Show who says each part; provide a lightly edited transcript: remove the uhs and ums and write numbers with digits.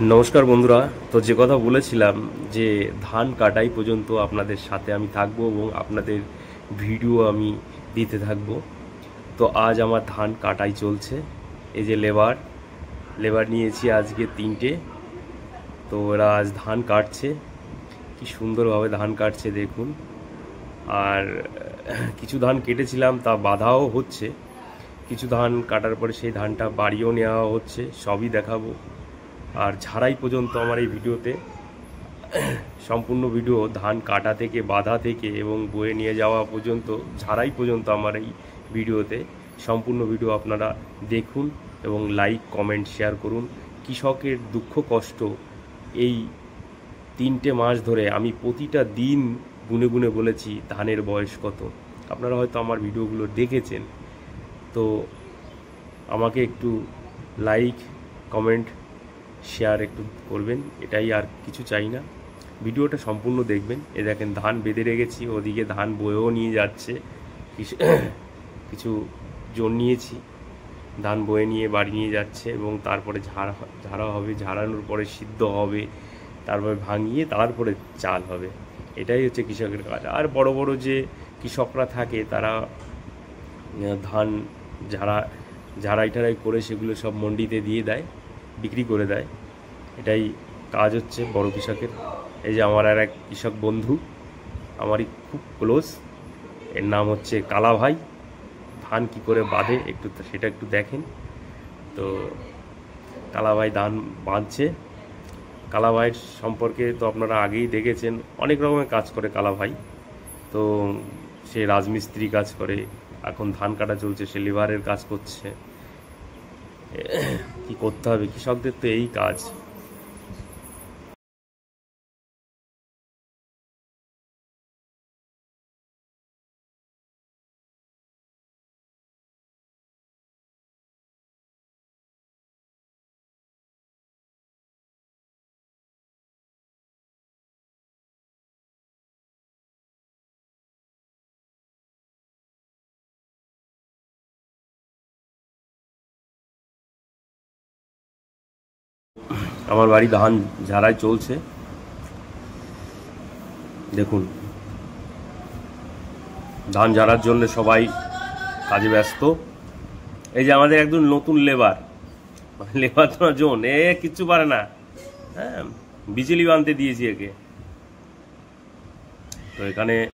Speaker 1: নমস্কার বন্ধুরা। তো যে কথা বলেছিলাম যে ধান কাটাই পর্যন্ত আপনাদের সাথে আমি থাকবো এবং আপনাদের ভিডিও আমি দিতে থাকবো। তো আজ আমার ধান কাটাই চলছে। এই যে লেবার লেবার নিয়েছি আজকে 3টে। তো এরা আজ ধান কাটছে, কি সুন্দরভাবে ধান কাটছে দেখুন। আর কিছু ধান কেটেছিলাম তা বাধাও হচ্ছে, কিছু ধান কাটার পরে সেই ধানটা বাড়িও নেওয়া হচ্ছে, সবই দেখাবো। আর ঝাড়াই পর্যন্ত আমার এই ভিডিওতে সম্পূর্ণ ভিডিও, ধান কাটা থেকে বাঁধা থেকে এবং বয়ে নিয়ে যাওয়া পর্যন্ত, ঝাড়াই পর্যন্ত আমার এই ভিডিওতে সম্পূর্ণ ভিডিও আপনারা দেখুন এবং লাইক কমেন্ট শেয়ার করুন। কৃষকের দুঃখ কষ্ট এই 3টে মাস ধরে আমি প্রতিটা দিন গুনে গুনে বলেছি ধানের বয়স কত। আপনারা হয়তো আমার ভিডিওগুলো দেখেছেন। তো আমাকে একটু লাইক কমেন্ট শেয়ার একটু করবেন, এটাই, আর কিছু চাই না। ভিডিওটা সম্পূর্ণ দেখবেন। এ দেখেন ধান বেঁধে রেখেছি, ওদিকে ধান বয়েও নিয়ে যাচ্ছে। কিছু জন নিয়েছি, ধান বয়ে নিয়ে বাড়ি নিয়ে যাচ্ছে এবং তারপরে ঝাড়া হবে, ঝাড়ানোর পরে সিদ্ধ হবে, তারপরে ভাঙিয়ে তারপরে চাল হবে। এটাই হচ্ছে কৃষকের কাজ। আর বড় বড় যে কৃষকরা থাকে তারা ধান ঝাড়াই টাড়াই করে সেগুলো সব মন্ডিতে দিয়ে দেয়, বিক্রি করে দেয়। এটাই কাজ হচ্ছে বড় কৃষকের। এই যে আমার আর এক কৃষক বন্ধু, আমারই খুব ক্লোজ, এর নাম হচ্ছে কালা ভাই। ধান কি করে বাঁধে একটু সেটা একটু দেখেন। তো কালা ভাই ধান বাঁধছে। কালা ভাইয়ের সম্পর্কে তো আপনারা আগেই দেখেছেন, অনেক রকমের কাজ করে কালা ভাই। তো সে রাজমিস্ত্রি কাজ করে, এখন ধান কাটা চলছে, সে লেবারের কাজ করছে। কি করতে হবে, কৃষকদের তো এই কাজ। আমার বাড়ি ধান ঝাড়াই চলছে, দেখুন। ধান ঝাড়ার জন্য সবাই কাজে ব্যস্ত। এই যে আমাদের একজন নতুন লেবার, লেবার তো জন, এ কিচ্ছু পারে না। হ্যাঁ, বিজলি বানতে দিয়েছি একে। তো এখানে